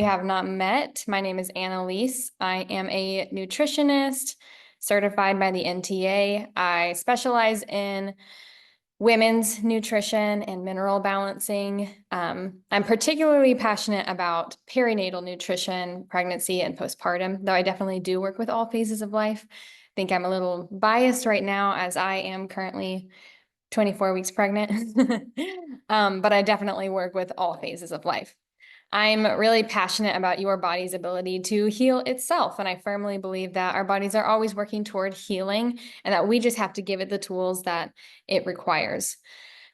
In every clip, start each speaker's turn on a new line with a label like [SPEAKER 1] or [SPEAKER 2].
[SPEAKER 1] have not met, my name is Annalise. I am a nutritionist certified by the NTA. I specialize in women's nutrition and mineral balancing. I'm particularly passionate about perinatal nutrition, pregnancy, and postpartum, though I definitely do work with all phases of life. I think I'm a little biased right now as I am currently 24 weeks pregnant, but I definitely work with all phases of life. I'm really passionate about your body's ability to heal itself. And I firmly believe that our bodies are always working toward healing and that we just have to give it the tools that it requires.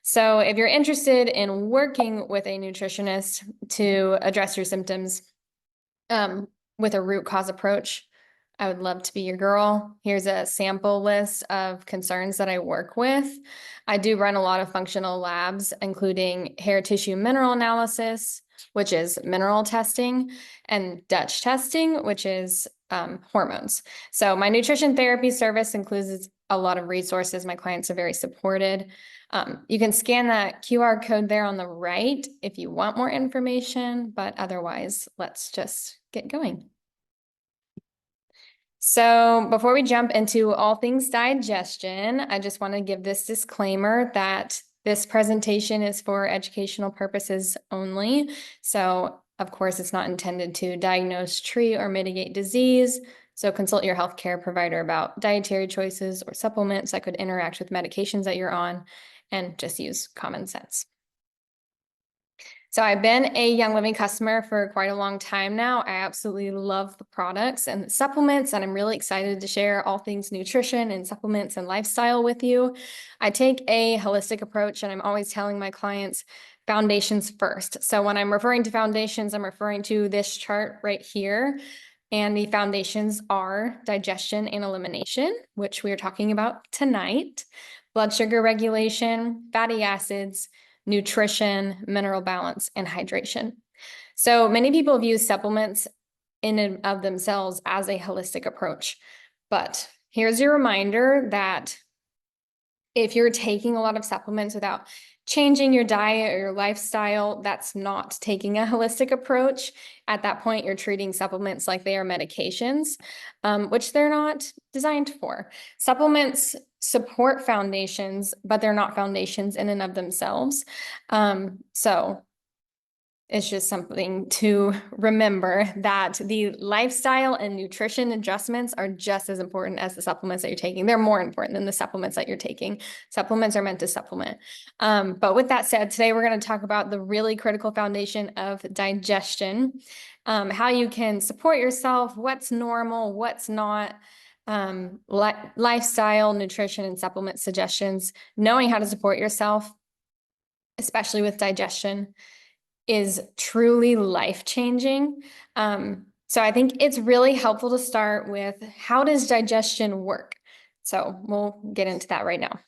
[SPEAKER 1] So if you're interested in working with a nutritionist to address your symptoms with a root cause approach, I would love to be your girl. Here's a sample list of concerns that I work with. I do run a lot of functional labs, including hair tissue mineral analysis, which is mineral testing, and Dutch testing, which is hormones. So my nutrition therapy service includes a lot of resources. My clients are very supported. You can scan that QR code there on the right if you want more information, but otherwise, let's just get going. So before we jump into all things digestion, I just want to give this disclaimer that this presentation is for educational purposes only. So of course, it's not intended to diagnose, treat, or mitigate disease. So consult your healthcare provider about dietary choices or supplements that could interact with medications that you're on, and just use common sense. So I've been a Young Living customer for quite a long time now. I absolutely love the products and the supplements, and I'm really excited to share all things nutrition and supplements and lifestyle with you. I take a holistic approach, and I'm always telling my clients foundations first. So when I'm referring to foundations, I'm referring to this chart right here. And the foundations are digestion and elimination, which we are talking about tonight, blood sugar regulation, fatty acids, nutrition, mineral balance, and hydration. So many people view supplements in and of themselves as a holistic approach. But here's your reminder that if you're taking a lot of supplements without changing your diet or your lifestyle, that's not taking a holistic approach. At that point, you're treating supplements like they are medications, which they're not designed for. Supplements support foundations, but they're not foundations in and of themselves. So it's just something to remember that the lifestyle and nutrition adjustments are just as important as the supplements that you're taking. They're more important than the supplements that you're taking. Supplements are meant to supplement. But with that said, today we're going to talk about the really critical foundation of digestion, how you can support yourself, what's normal, what's not, lifestyle, nutrition, and supplement suggestions. Knowing how to support yourself, especially with digestion, is truly life-changing. So I think it's really helpful to start with, how does digestion work? So we'll get into that right now.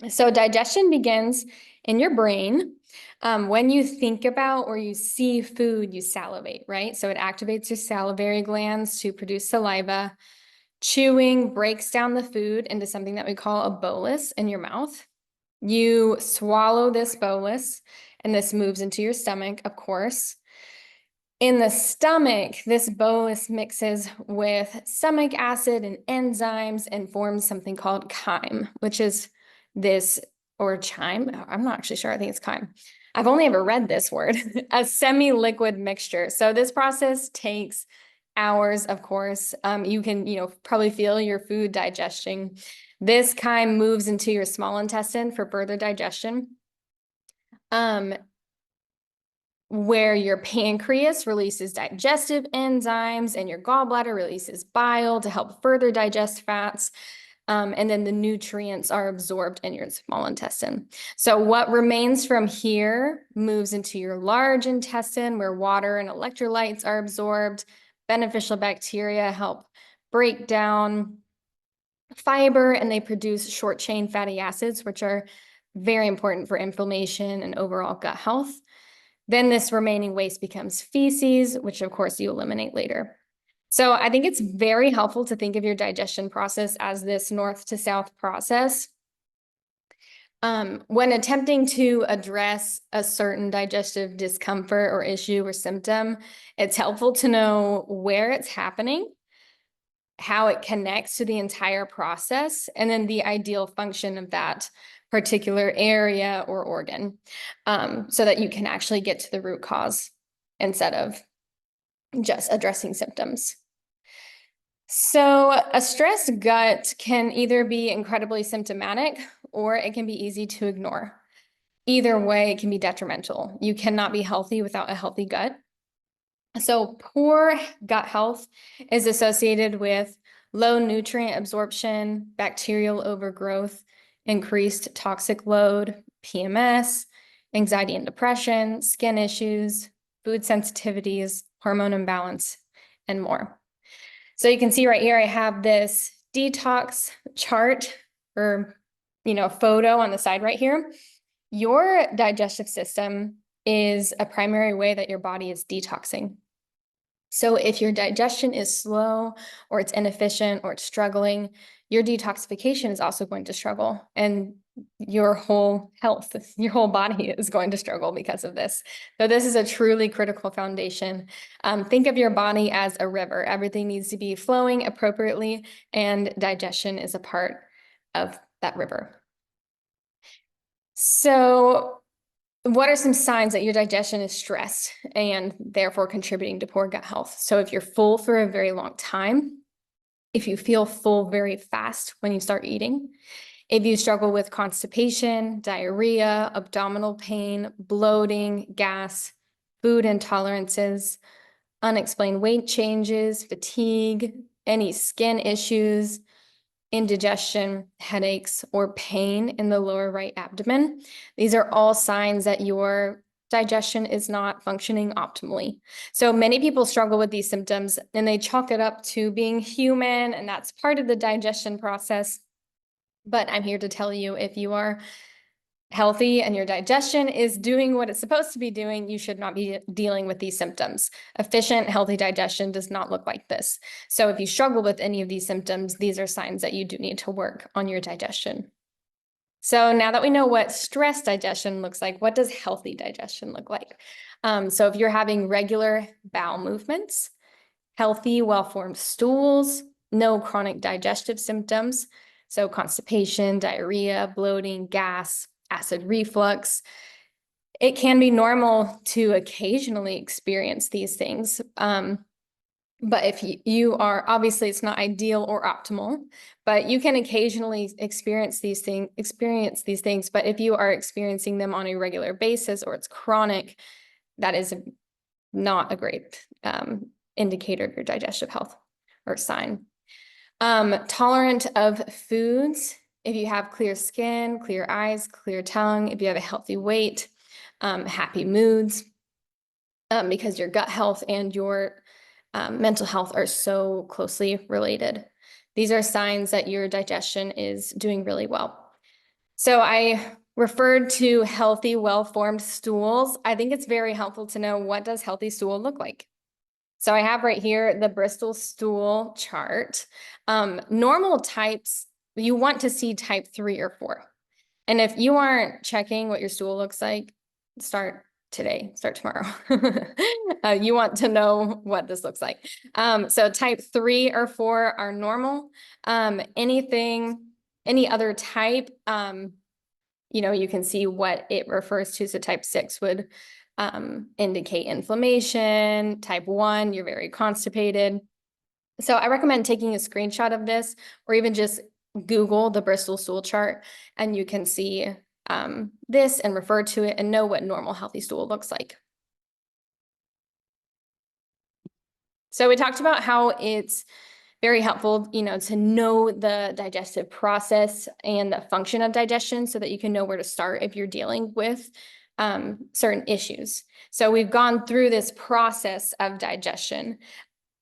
[SPEAKER 1] So digestion begins in your brain. When you think about or you see food, you salivate, right? So it activates your salivary glands to produce saliva. Chewing breaks down the food into something that we call a bolus in your mouth. You swallow this bolus, and this moves into your stomach, of course. In the stomach, this bolus mixes with stomach acid and enzymes and forms something called chyme, which is this, or chyme, I'm not actually sure, I think it's chyme. I've only ever read this word, a semi-liquid mixture. So this process takes hours, of course. You can, probably feel your food digesting. This chyme moves into your small intestine for further digestion, where your pancreas releases digestive enzymes and your gallbladder releases bile to help further digest fats. And then the nutrients are absorbed in your small intestine. So what remains from here moves into your large intestine, where water and electrolytes are absorbed. Beneficial bacteria help break down fiber, and they produce short-chain fatty acids, which are very important for inflammation and overall gut health. Then this remaining waste becomes feces, which of course you eliminate later. So I think it's very helpful to think of your digestion process as this north to south process. When attempting to address a certain digestive discomfort or issue or symptom, it's helpful to know where it's happening, how it connects to the entire process, and then the ideal function of that particular area or organ, so that you can actually get to the root cause instead of just addressing symptoms. So a stressed gut can either be incredibly symptomatic or it can be easy to ignore. Either way, it can be detrimental. You cannot be healthy without a healthy gut. So poor gut health is associated with low nutrient absorption, bacterial overgrowth, increased toxic load, PMS, anxiety and depression, skin issues, food sensitivities, hormone imbalance, and more. So you can see right here, I have this detox chart or, photo on the side right here. Your digestive system is a primary way that your body is detoxing. So if your digestion is slow or it's inefficient or it's struggling, your detoxification is also going to struggle, and your whole health, your whole body is going to struggle because of this. So this is a truly critical foundation. Think of your body as a river. Everything needs to be flowing appropriately, and digestion is a part of that river. So what are some signs that your digestion is stressed and therefore contributing to poor gut health? So if you're full for a very long time, if you feel full very fast when you start eating, if you struggle with constipation, diarrhea, abdominal pain, bloating, gas, food intolerances, unexplained weight changes, fatigue, any skin issues, indigestion, headaches, or pain in the lower right abdomen. These are all signs that your digestion is not functioning optimally. So many people struggle with these symptoms and they chalk it up to being human, and that's part of the digestion process. But I'm here to tell you, if you are healthy and your digestion is doing what it's supposed to be doing, you should not be dealing with these symptoms. Efficient, healthy digestion does not look like this. So if you struggle with any of these symptoms, these are signs that you do need to work on your digestion. So now that we know what stress digestion looks like, what does healthy digestion look like? So if you're having regular bowel movements, healthy, well-formed stools, no chronic digestive symptoms, so constipation, diarrhea, bloating, gas, acid reflux. It can be normal to occasionally experience these things. But if you are, obviously it's not ideal or optimal, but you can occasionally experience these things. But if you are experiencing them on a regular basis or it's chronic, that is not a great indicator of your digestive health or sign. Tolerant of foods. If you have clear skin, clear eyes, clear tongue, if you have a healthy weight, happy moods, because your gut health and your mental health are so closely related. These are signs that your digestion is doing really well. So I referred to healthy, well-formed stools. I think it's very helpful to know, what does healthy stool look like? So I have right here the Bristol stool chart. Normal types, you want to see type 3 or 4. And if you aren't checking what your stool looks like, start today, start tomorrow. You want to know what this looks like. So type 3 or 4 are normal. Any other type, you can see what it refers to. So type 6 would indicate inflammation. Type 1, you're very constipated. So I recommend taking a screenshot of this, or even just Google the Bristol stool chart, and you can see this and refer to it and know what normal healthy stool looks like. So we talked about how it's very helpful, to know the digestive process and the function of digestion so that you can know where to start if you're dealing with certain issues. So we've gone through this process of digestion,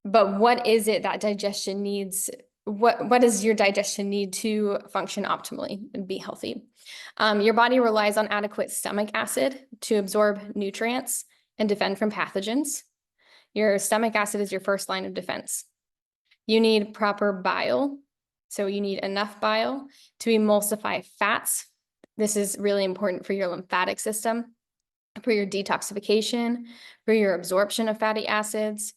[SPEAKER 1] but what is it that digestion needs? What does your digestion need to function optimally and be healthy? Your body relies on adequate stomach acid to absorb nutrients and defend from pathogens. Your stomach acid is your first line of defense. You need proper bile. So you need enough bile to emulsify fats This is really important for your lymphatic system, for your detoxification, for your absorption of fatty acids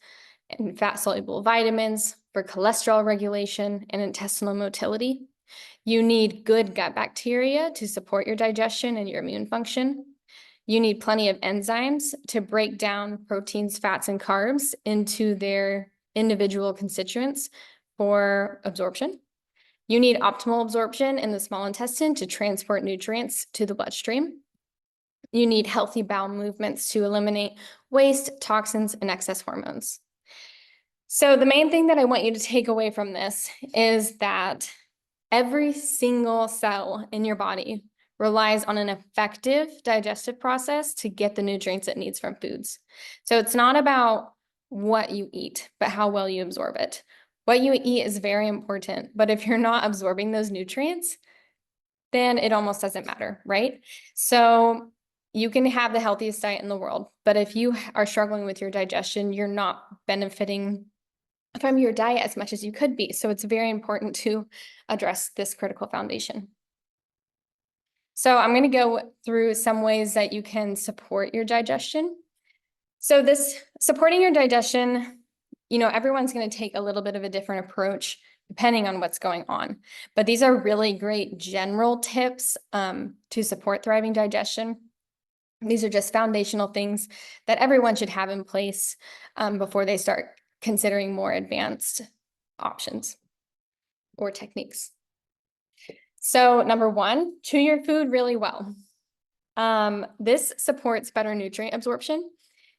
[SPEAKER 1] and fat-soluble vitamins, for cholesterol regulation and intestinal motility. You need good gut bacteria to support your digestion and your immune function. You need plenty of enzymes to break down proteins, fats, and carbs into their individual constituents for absorption. You need optimal absorption in the small intestine to transport nutrients to the bloodstream. You need healthy bowel movements to eliminate waste, toxins, and excess hormones. So the main thing that I want you to take away from this is that every single cell in your body relies on an effective digestive process to get the nutrients it needs from foods. So it's not about what you eat, but how well you absorb it. What you eat is very important, but if you're not absorbing those nutrients, then it almost doesn't matter, right? So you can have the healthiest diet in the world, but if you are struggling with your digestion, you're not benefiting from your diet as much as you could be. So it's very important to address this critical foundation. So I'm going to go through some ways that you can support your digestion. So this supporting your digestion, everyone's going to take a little bit of a different approach depending on what's going on. But these are really great general tips to support thriving digestion. These are just foundational things that everyone should have in place before they start considering more advanced options or techniques. So number one, chew your food really well. This supports better nutrient absorption,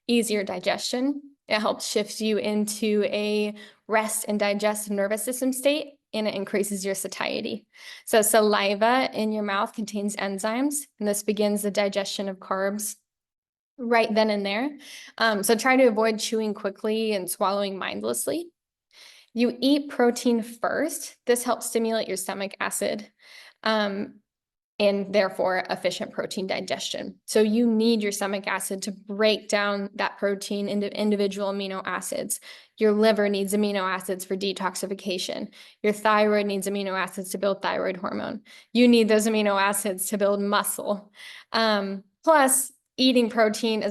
[SPEAKER 1] easier digestion. It helps shift you into a rest and digest nervous system state, and it increases your satiety. So saliva in your mouth contains enzymes, and this begins the digestion of carbs right then and there. So try to avoid chewing quickly and swallowing mindlessly. You eat protein first. This helps stimulate your stomach acid and therefore efficient protein digestion. So you need your stomach acid to break down that protein into individual amino acids. Your liver needs amino acids for detoxification. Your thyroid needs amino acids to build thyroid hormone. You need those amino acids to build muscle. Plus, eating protein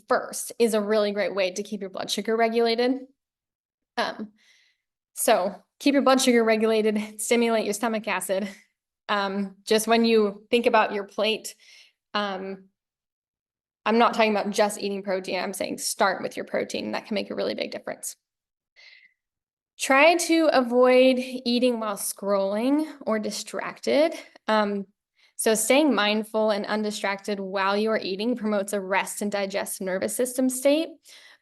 [SPEAKER 1] first is a really great way to keep your blood sugar regulated. So keep your blood sugar regulated, stimulate your stomach acid. Just when you think about your plate, I'm not talking about just eating protein. I'm saying start with your protein. That can make a really big difference. Try to avoid eating while scrolling or distracted. So staying mindful and undistracted while you're eating promotes a rest and digest nervous system state,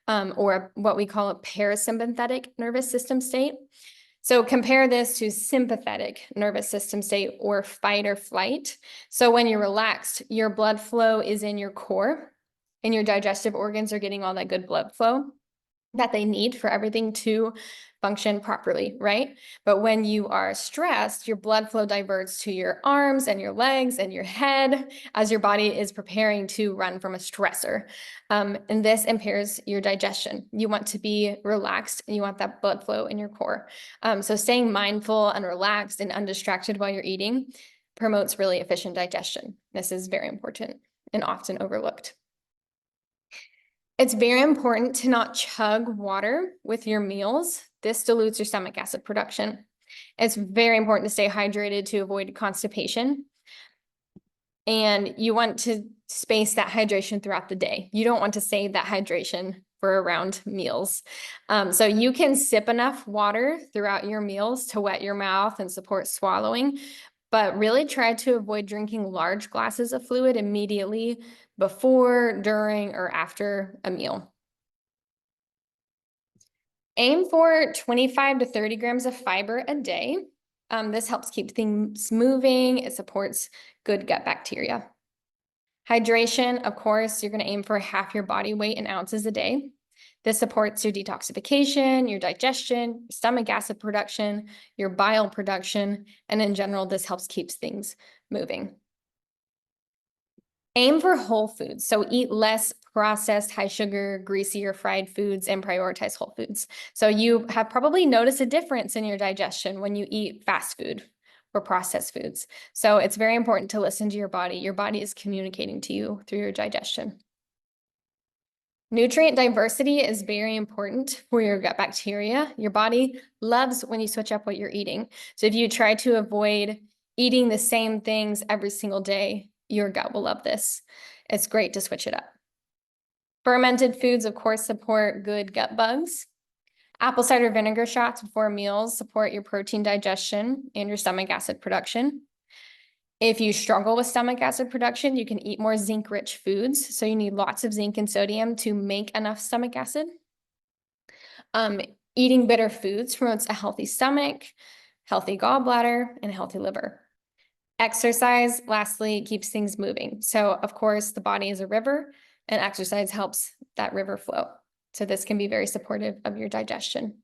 [SPEAKER 1] or what we call a parasympathetic nervous system state. So compare this to sympathetic nervous system state or fight or flight. So when you're relaxed, your blood flow is in your core and your digestive organs are getting all that good blood flow that they need for everything to function properly, right? But when you are stressed, your blood flow diverts to your arms and your legs and your head as your body is preparing to run from a stressor. And this impairs your digestion. You want to be relaxed and you want that blood flow in your core. So staying mindful and relaxed and undistracted while you're eating promotes really efficient digestion. This is very important and often overlooked. It's very important to not chug water with your meals. This dilutes your stomach acid production. It's very important to stay hydrated to avoid constipation. And you want to space that hydration throughout the day. You don't want to save that hydration for around meals. So you can sip enough water throughout your meals to wet your mouth and support swallowing, but really try to avoid drinking large glasses of fluid immediately before, during, or after a meal. Aim for 25 to 30 grams of fiber a day. This helps keep things moving. It supports good gut bacteria. Hydration, of course, you're going to aim for half your body weight in ounces a day. This supports your detoxification, your digestion, stomach acid production, your bile production, and in general, this helps keep things moving. Aim for whole foods. So eat less processed, high sugar, greasy, or fried foods and prioritize whole foods. So you have probably noticed a difference in your digestion when you eat fast food or processed foods. So it's very important to listen to your body. Your body is communicating to you through your digestion. Nutrient diversity is very important for your gut bacteria. Your body loves when you switch up what you're eating. So if you try to avoid eating the same things every single day, your gut will love this. It's great to switch it up. Fermented foods, of course, support good gut bugs. Apple cider vinegar shots before meals support your protein digestion and your stomach acid production. If you struggle with stomach acid production, you can eat more zinc-rich foods. So you need lots of zinc and sodium to make enough stomach acid. Eating bitter foods promotes a healthy stomach, healthy gallbladder, and a healthy liver. Exercise, lastly, keeps things moving. So, of course, the body is a river, and exercise helps that river flow. So this can be very supportive of your digestion.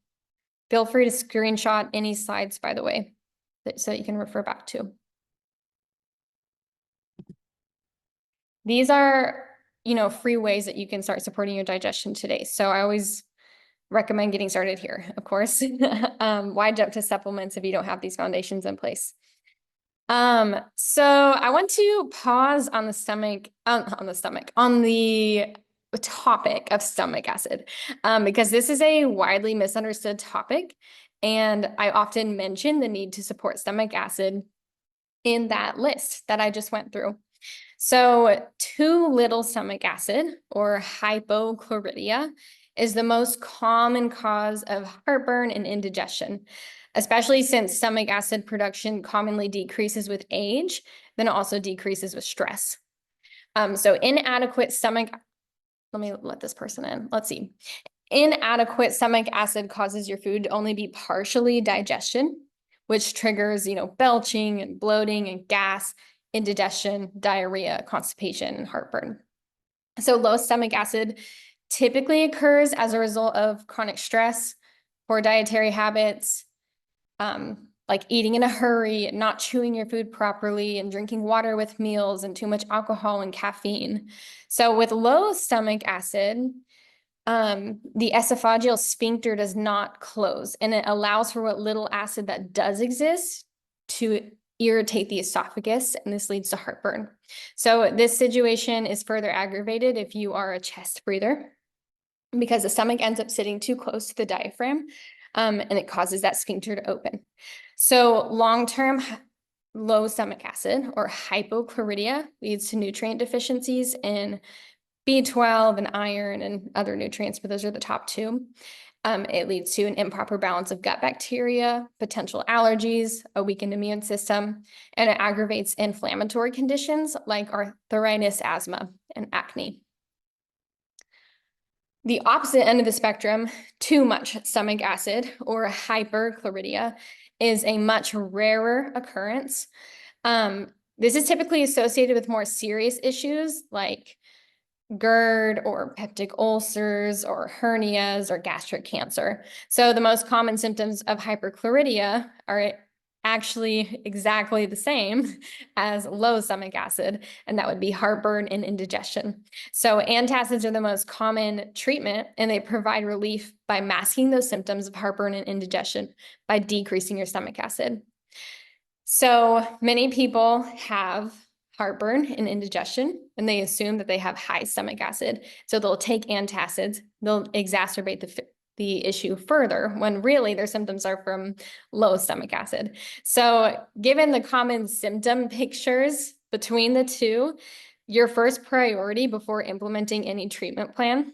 [SPEAKER 1] Feel free to screenshot any slides, by the way, so that you can refer back to. These are, free ways that you can start supporting your digestion today. So I always recommend getting started here, of course. Why jump to supplements if you don't have these foundations in place? So I want to pause on the topic of stomach acid, because this is a widely misunderstood topic, and I often mention the need to support stomach acid in that list that I just went through. So too little stomach acid, or hypochlorhydria, is the most common cause of heartburn and indigestion, especially since stomach acid production commonly decreases with age, then it also decreases with stress. So inadequate stomach, let me let this person in. Let's see. Inadequate stomach acid causes your food to only be partially digestion, which triggers, belching and bloating and gas, indigestion, diarrhea, constipation, and heartburn. So low stomach acid typically occurs as a result of chronic stress, poor dietary habits, like eating in a hurry, not chewing your food properly, and drinking water with meals, and too much alcohol and caffeine. So with low stomach acid, the esophageal sphincter does not close, and it allows for what little acid that does exist to irritate the esophagus, and this leads to heartburn. So this situation is further aggravated if you are a chest breather, because the stomach ends up sitting too close to the diaphragm, and it causes that sphincter to open. So long-term low stomach acid, or hypochlorhydria, leads to nutrient deficiencies in B12 and iron and other nutrients, but those are the top two. It leads to an improper balance of gut bacteria, potential allergies, a weakened immune system, and it aggravates inflammatory conditions like arthritis, asthma, and acne. The opposite end of the spectrum, too much stomach acid, or hyperchlorhydria, is a much rarer occurrence. This is typically associated with more serious issues like GERD or peptic ulcers or hernias or gastric cancer. So the most common symptoms of hyperchlorhydria are actually exactly the same as low stomach acid, and that would be heartburn and indigestion. So antacids are the most common treatment, and they provide relief by masking those symptoms of heartburn and indigestion by decreasing your stomach acid. So many people have heartburn and indigestion, and they assume that they have high stomach acid. So they'll take antacids, they'll exacerbate the issue further, when really their symptoms are from low stomach acid. So given the common symptom pictures between the two, your first priority before implementing any treatment plan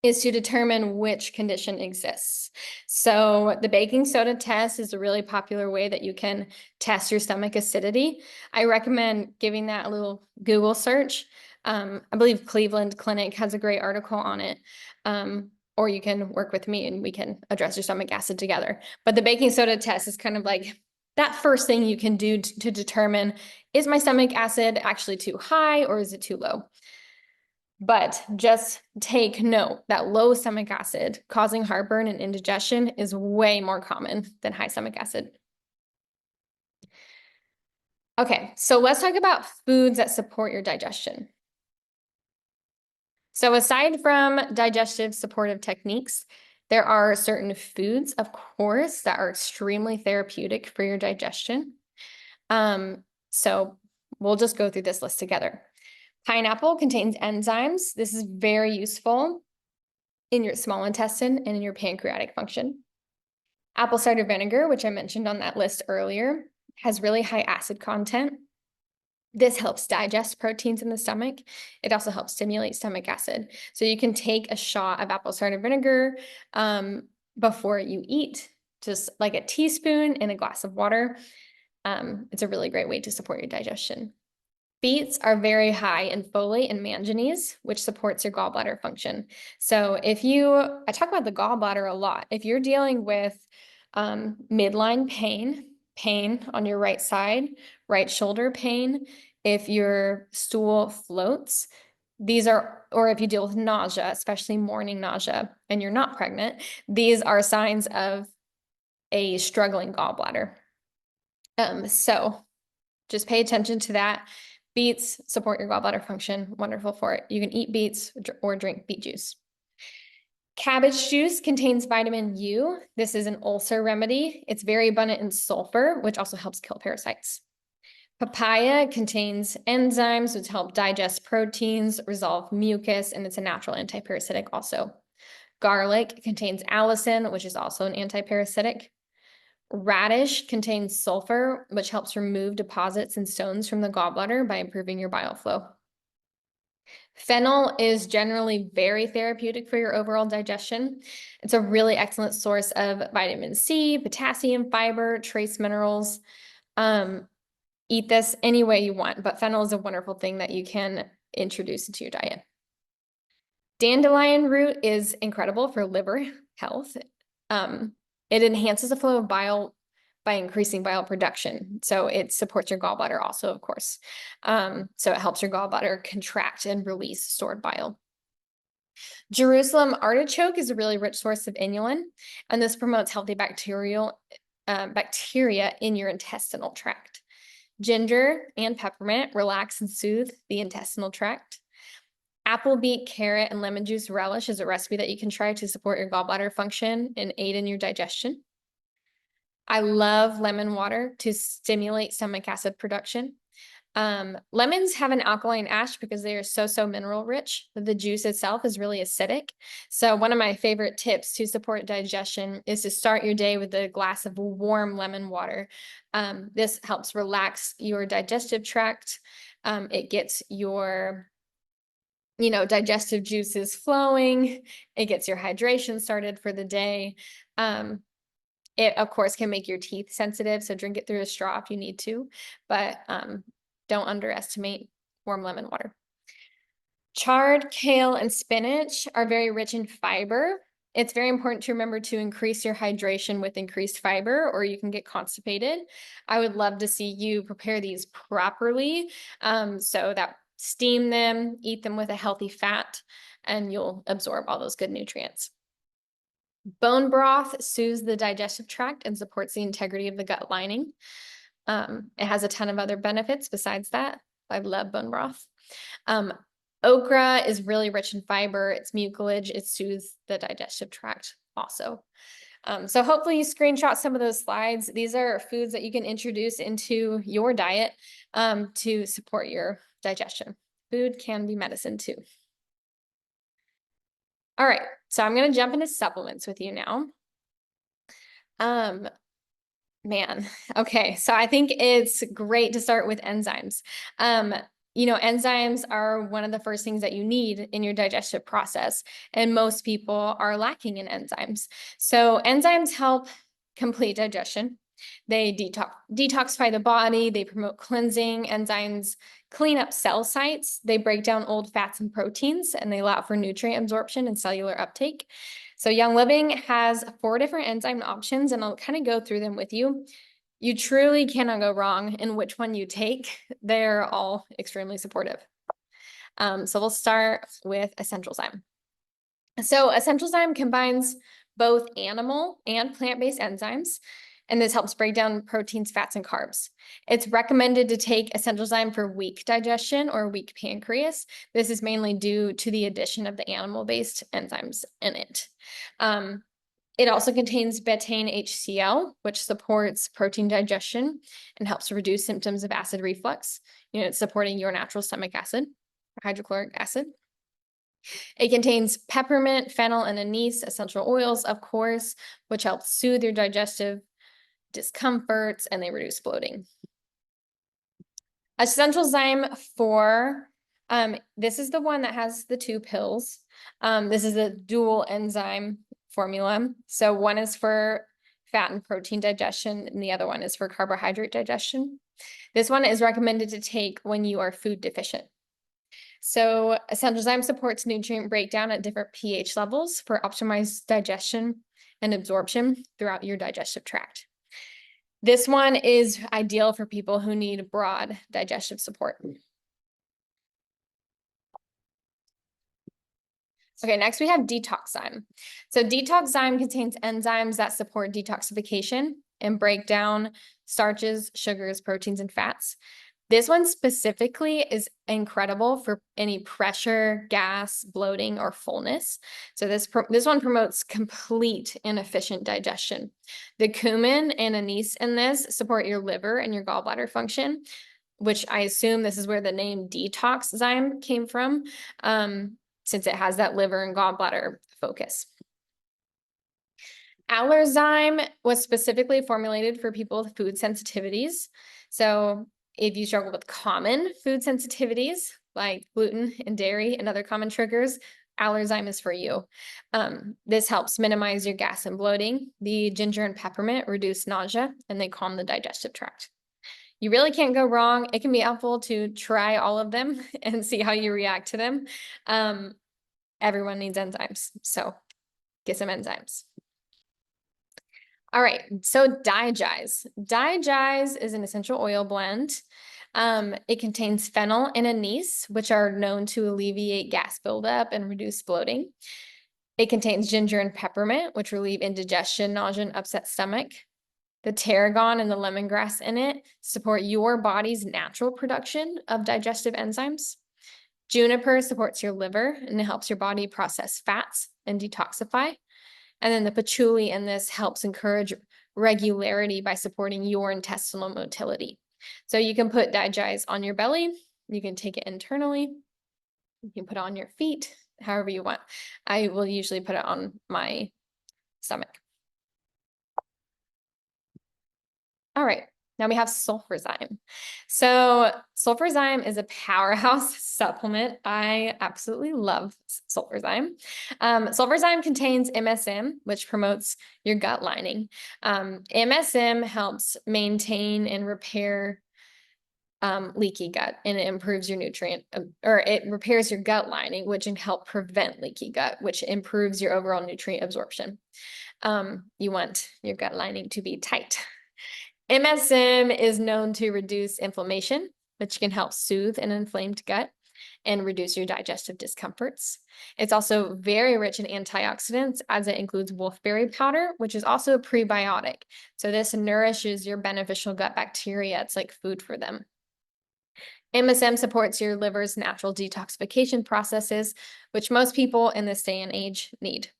[SPEAKER 1] is to determine which condition exists. So the baking soda test is a really popular way that you can test your stomach acidity. I recommend giving that a little Google search. I believe Cleveland Clinic has a great article on it. Or you can work with me and we can address your stomach acid together. But the baking soda test is kind of like that first thing you can do to determine, is my stomach acid actually too high or is it too low? But just take note that low stomach acid causing heartburn and indigestion is way more common than high stomach acid. Okay, so let's talk about foods that support your digestion. So aside from digestive supportive techniques, there are certain foods, of course, that are extremely therapeutic for your digestion. So we'll just go through this list together. Pineapple contains enzymes. This is very useful in your small intestine and in your pancreatic function. Apple cider vinegar, which I mentioned on that list earlier, has really high acid content. This helps digest proteins in the stomach. It also helps stimulate stomach acid. So you can take a shot of apple cider vinegar before you eat, just like a teaspoon in a glass of water. It's a really great way to support your digestion. Beets are very high in folate and manganese, which supports your gallbladder function. So I talk about the gallbladder a lot. If you're dealing with midline pain on your right side, right shoulder pain, if your stool floats, or if you deal with nausea, especially morning nausea, and you're not pregnant, these are signs of a struggling gallbladder. So just pay attention to that. Beets support your gallbladder function. Wonderful for it. You can eat beets or drink beet juice. Cabbage juice contains vitamin U. This is an ulcer remedy. It's very abundant in sulfur, which also helps kill parasites. Papaya contains enzymes which help digest proteins, resolve mucus, and it's a natural antiparasitic also. Garlic contains allicin, which is also an antiparasitic. Radish contains sulfur, which helps remove deposits and stones from the gallbladder by improving your bile flow. Fennel is generally very therapeutic for your overall digestion. It's a really excellent source of vitamin C, potassium, fiber, trace minerals. Eat this any way you want, but fennel is a wonderful thing that you can introduce into your diet. Dandelion root is incredible for liver health. It enhances the flow of bile by increasing bile production. So it supports your gallbladder also, of course. So it helps your gallbladder contract and release stored bile. Jerusalem artichoke is a really rich source of inulin, and this promotes healthy bacteria in your intestinal tract. Ginger and peppermint relax and soothe the intestinal tract. Apple, beet, carrot, and lemon juice relish is a recipe that you can try to support your gallbladder function and aid in your digestion. I love lemon water to stimulate stomach acid production. Lemons have an alkaline ash because they are so mineral rich. The juice itself is really acidic. So one of my favorite tips to support digestion is to start your day with a glass of warm lemon water. This helps relax your digestive tract. It gets your digestive juices flowing. It gets your hydration started for the day. It, of course, can make your teeth sensitive, so drink it through a straw if you need to, but don't underestimate warm lemon water. Chard, kale, and spinach are very rich in fiber. It's very important to remember to increase your hydration with increased fiber, or you can get constipated. I would love to see you prepare these properly, so that steam them, eat them with a healthy fat, and you'll absorb all those good nutrients. Bone broth soothes the digestive tract and supports the integrity of the gut lining. It has a ton of other benefits besides that. I love bone broth. Okra is really rich in fiber. It's mucilage. It soothes the digestive tract also. So hopefully you screenshot some of those slides. These are foods that you can introduce into your diet to support your digestion. Food can be medicine too. All right, so I'm going to jump into supplements with you now. Okay, so I think it's great to start with enzymes. Enzymes are one of the first things that you need in your digestive process, and most people are lacking in enzymes. So enzymes help complete digestion. They detoxify the body, they promote cleansing. Enzymes clean up cell sites, they break down old fats and proteins, and they allow for nutrient absorption and cellular uptake. So Young Living has 4 different enzyme options, and I'll kind of go through them with you. You truly cannot go wrong in which one you take. They're all extremely supportive. So we'll start with Essential Zyme. So Essential Zyme combines both animal and plant-based enzymes, and this helps break down proteins, fats, and carbs. It's recommended to take Essential Zyme for weak digestion or weak pancreas. This is mainly due to the addition of the animal-based enzymes in it. It also contains betaine HCl, which supports protein digestion and helps reduce symptoms of acid reflux. It's supporting your natural stomach acid, hydrochloric acid. It contains peppermint, fennel, and anise essential oils, of course, which help soothe your digestive discomforts and they reduce bloating. Essential zyme 4, this is the one that has the 2 pills. This is a dual enzyme formula. So one is for fat and protein digestion, and the other one is for carbohydrate digestion. This one is recommended to take when you are food deficient. So essential zyme supports nutrient breakdown at different pH levels for optimized digestion and absorption throughout your digestive tract. This one is ideal for people who need broad digestive support. Okay, next we have detoxzyme. So detoxzyme contains enzymes that support detoxification and break down starches, sugars, proteins, and fats. This one specifically is incredible for any pressure, gas, bloating, or fullness. So this one promotes complete and efficient digestion. The cumin and anise in this support your liver and your gallbladder function, which I assume this is where the name detoxzyme came from, since it has that liver and gallbladder focus. Allerzyme was specifically formulated for people with food sensitivities. So if you struggle with common food sensitivities like gluten and dairy and other common triggers, Allerzyme is for you. This helps minimize your gas and bloating. The ginger and peppermint reduce nausea and they calm the digestive tract. You really can't go wrong. It can be helpful to try all of them and see how you react to them. Everyone needs enzymes, so get some enzymes. All right, so Digize. Digize is an essential oil blend. It contains fennel and anise, which are known to alleviate gas buildup and reduce bloating. It contains ginger and peppermint, which relieve indigestion, nausea, and upset stomach. The tarragon and the lemongrass in it support your body's natural production of digestive enzymes. Juniper supports your liver and it helps your body process fats and detoxify. And then the patchouli in this helps encourage regularity by supporting your intestinal motility. So you can put Digize on your belly, you can take it internally, you can put it on your feet, however you want. I will usually put it on my stomach. All right, now we have sulfurzyme. So sulfurzyme is a powerhouse supplement. I absolutely love sulfurzyme. Sulfurzyme contains MSM, which promotes your gut lining. MSM helps maintain and repair leaky gut, and it improves your it repairs your gut lining, which can help prevent leaky gut, which improves your overall nutrient absorption. You want your gut lining to be tight. MSM is known to reduce inflammation, which can help soothe an inflamed gut and reduce your digestive discomforts. It's also very rich in antioxidants as it includes wolfberry powder, which is also a prebiotic. So this nourishes your beneficial gut bacteria. It's like food for them. MSM supports your liver's natural detoxification processes, which most people in this day and age need.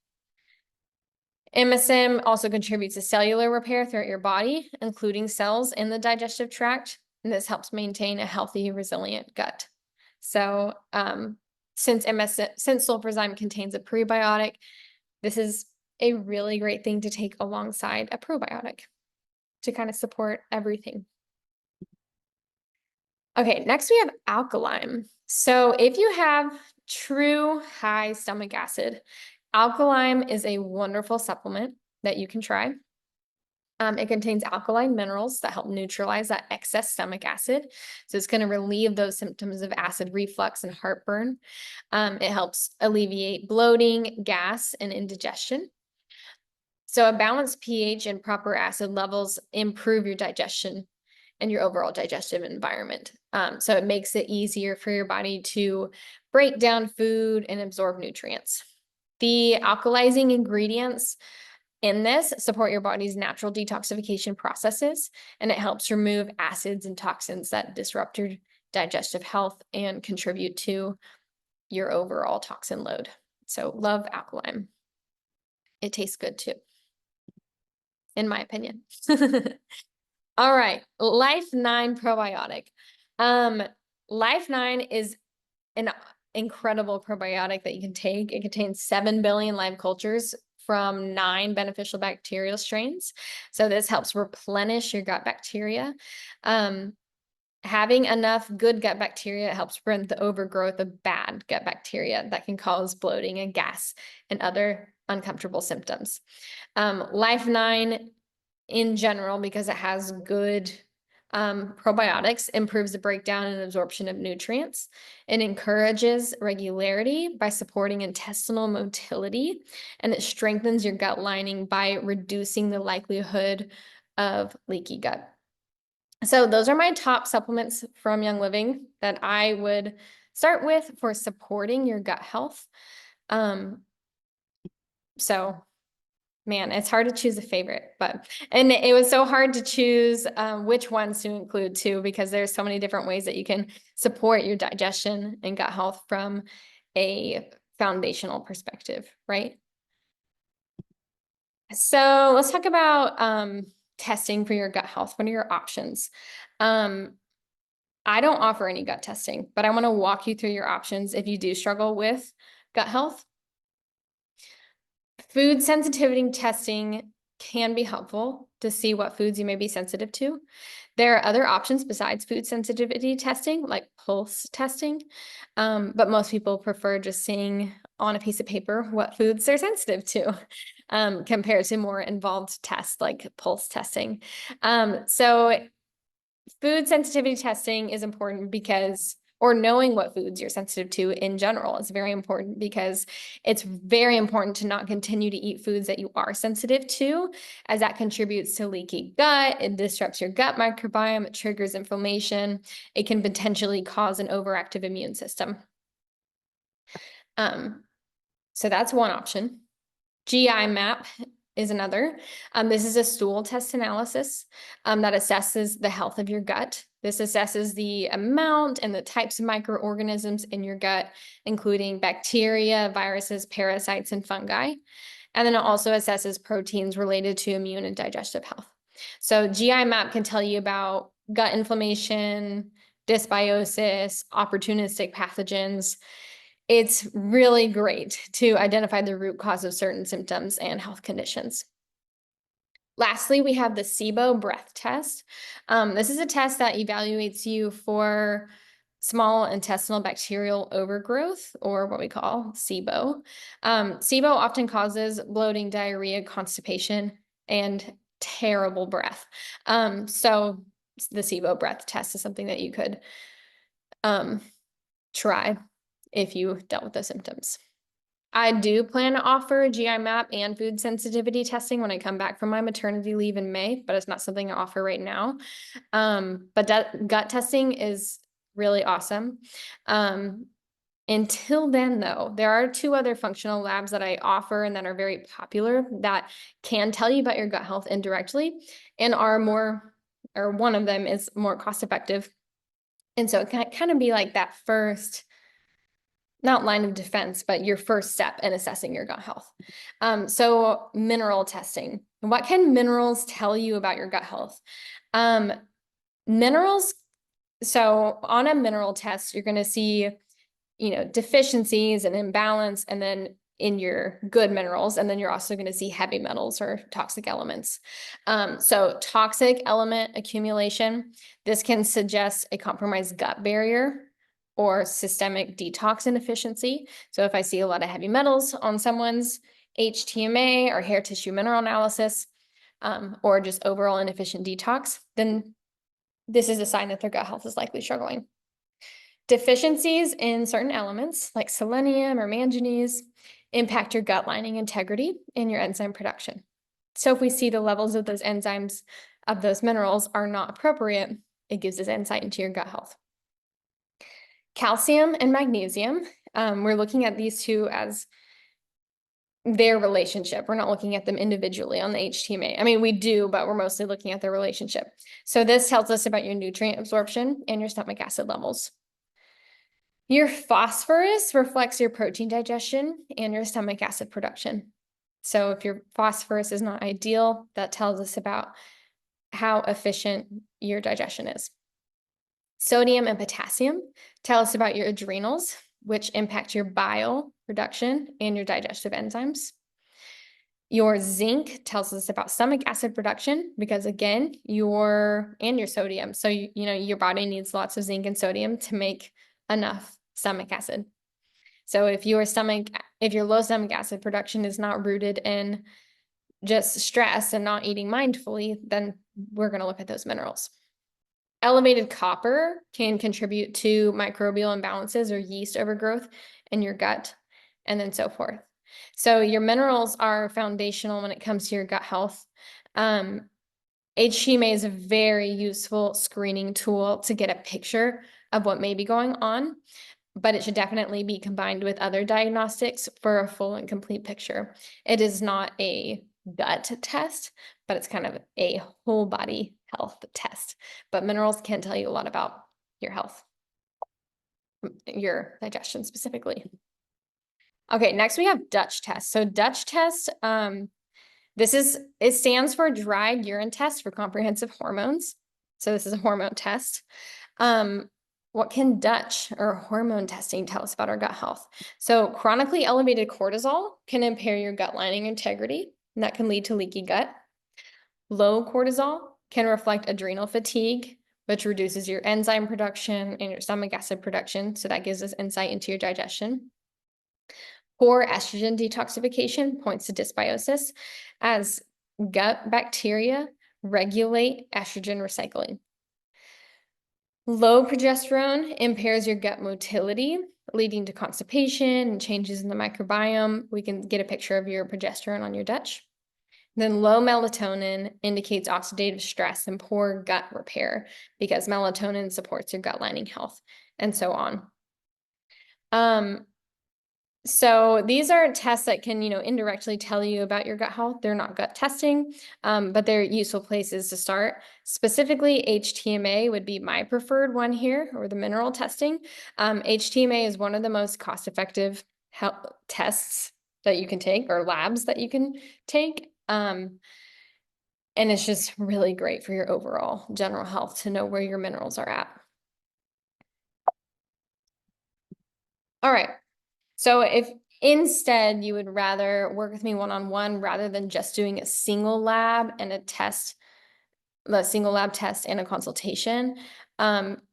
[SPEAKER 1] MSM also contributes to cellular repair throughout your body, including cells in the digestive tract, and this helps maintain a healthy, resilient gut. So since sulfurzyme contains a prebiotic, this is a really great thing to take alongside a probiotic to kind of support everything. Okay, next we have alkaline. So if you have true high stomach acid, alkaline is a wonderful supplement that you can try. It contains alkaline minerals that help neutralize that excess stomach acid. So it's going to relieve those symptoms of acid reflux and heartburn. It helps alleviate bloating, gas, and indigestion. So a balanced pH and proper acid levels improve your digestion and your overall digestive environment. So it makes it easier for your body to break down food and absorb nutrients. The alkalizing ingredients in this support your body's natural detoxification processes, and it helps remove acids and toxins that disrupt your digestive health and contribute to your overall toxin load. So love alkaline. It tastes good too. in my opinion. All right, Life 9 probiotic. Life 9 is an incredible probiotic that you can take. It contains 7 billion live cultures from 9 beneficial bacterial strains. So this helps replenish your gut bacteria. Having enough good gut bacteria helps prevent the overgrowth of bad gut bacteria that can cause bloating and gas and other uncomfortable symptoms. Life 9 in general, because it has good probiotics, improves the breakdown and absorption of nutrients. It encourages regularity by supporting intestinal motility, and it strengthens your gut lining by reducing the likelihood of leaky gut. So those are my top supplements from Young Living that I would start with for supporting your gut health. So man, it's hard to choose a favorite, and it was so hard to choose which ones to include too, because there's so many different ways that you can support your digestion and gut health from a foundational perspective, right? So let's talk about testing for your gut health. What are your options? I don't offer any gut testing, but I want to walk you through your options if you do struggle with gut health. Food sensitivity testing can be helpful to see what foods you may be sensitive to. There are other options besides food sensitivity testing, like pulse testing, but most people prefer just seeing on a piece of paper what foods they're sensitive to, compared to more involved tests like pulse testing. So food sensitivity testing is important because, or knowing what foods you're sensitive to in general is very important, because it's very important to not continue to eat foods that you are sensitive to, as that contributes to leaky gut. It disrupts your gut microbiome. It triggers inflammation. It can potentially cause an overactive immune system. So that's one option. GI map is another. This is a stool test analysis that assesses the health of your gut. This assesses the amount and the types of microorganisms in your gut, including bacteria, viruses, parasites, and fungi. And then it also assesses proteins related to immune and digestive health. So GI map can tell you about gut inflammation, dysbiosis, opportunistic pathogens. It's really great to identify the root cause of certain symptoms and health conditions. Lastly, we have the SIBO breath test. This is a test that evaluates you for small intestinal bacterial overgrowth, or what we call SIBO. SIBO often causes bloating, diarrhea, constipation, and terrible breath. So the SIBO breath test is something that you could try if you dealt with those symptoms. I do plan to offer GI map and food sensitivity testing when I come back from my maternity leave in May, but it's not something I offer right now. But gut testing is really awesome. Until then, though, there are 2 other functional labs that I offer and that are very popular that can tell you about your gut health indirectly and are more, or one of them is more cost effective. And so it can kind of be like that first, not line of defense, but your first step in assessing your gut health. So mineral testing. What can minerals tell you about your gut health? Minerals, so on a mineral test, you're going to see, deficiencies and imbalance, and then in your good minerals, and then you're also going to see heavy metals or toxic elements. So toxic element accumulation, this can suggest a compromised gut barrier or systemic detox inefficiency. So if I see a lot of heavy metals on someone's HTMA or hair tissue mineral analysis, or just overall inefficient detox, then this is a sign that their gut health is likely struggling. Deficiencies in certain elements like selenium or manganese impact your gut lining integrity and your enzyme production. So if we see the levels of those enzymes of those minerals are not appropriate, it gives us insight into your gut health. Calcium and magnesium, we're looking at these 2 as their relationship. We're not looking at them individually on the HTMA. I mean, we do, but we're mostly looking at their relationship. So this tells us about your nutrient absorption and your stomach acid levels. Your phosphorus reflects your protein digestion and your stomach acid production. So if your phosphorus is not ideal, that tells us about how efficient your digestion is. Sodium and potassium tell us about your adrenals, which impact your bile production and your digestive enzymes. Your zinc tells us about stomach acid production because again, your sodium. So your body needs lots of zinc and sodium to make enough stomach acid. So if your low stomach acid production is not rooted in just stress and not eating mindfully, then we're going to look at those minerals. Elevated copper can contribute to microbial imbalances or yeast overgrowth in your gut, and then so forth. So your minerals are foundational when it comes to your gut health. HTMA is a very useful screening tool to get a picture of what may be going on, but it should definitely be combined with other diagnostics for a full and complete picture. It is not a gut test, but it's kind of a whole body health test. But minerals can tell you a lot about your health, your digestion specifically. Okay, next we have Dutch test. So Dutch test, it stands for dried urine test for comprehensive hormones. So this is a hormone test. What can Dutch or hormone testing tell us about our gut health? So chronically elevated cortisol can impair your gut lining integrity, and that can lead to leaky gut. Low cortisol can reflect adrenal fatigue, which reduces your enzyme production and your stomach acid production. So that gives us insight into your digestion. Poor estrogen detoxification points to dysbiosis as gut bacteria regulate estrogen recycling. Low progesterone impairs your gut motility, leading to constipation and changes in the microbiome. We can get a picture of your progesterone on your Dutch. Then low melatonin indicates oxidative stress and poor gut repair because melatonin supports your gut lining health, and so on. So these are tests that can, indirectly tell you about your gut health. They're not gut testing, but they're useful places to start. Specifically, HTMA would be my preferred one here, or the mineral testing. HTMA is one of the most cost-effective health tests that you can take, or labs that you can take. And it's just really great for your overall general health to know where your minerals are at. All right. So if instead you would rather work with me one-on-one rather than just doing a single lab and a single lab test and a consultation,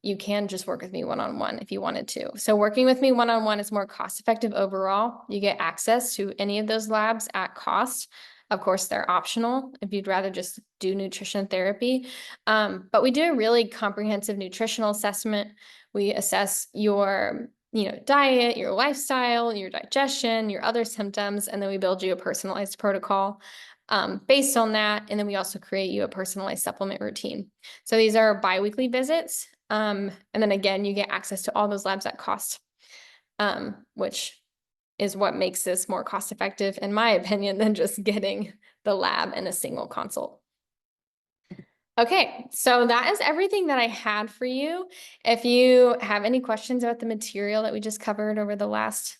[SPEAKER 1] you can just work with me one-on-one if you wanted to. So working with me one-on-one is more cost-effective overall. You get access to any of those labs at cost. Of course, they're optional if you'd rather just do nutrition therapy. But we do a really comprehensive nutritional assessment. We assess your diet, your lifestyle, your digestion, your other symptoms, and then we build you a personalized protocol based on that. And then we also create you a personalized supplement routine. So these are bi-weekly visits. And then again, you get access to all those labs at cost, which is what makes this more cost effective, in my opinion, than just getting the lab in a single consult. Okay, so that is everything that I had for you. If you have any questions about the material that we just covered over the last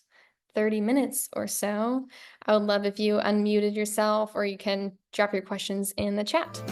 [SPEAKER 1] 30 minutes or so, I would love if you unmuted yourself, or you can drop your questions in the chat.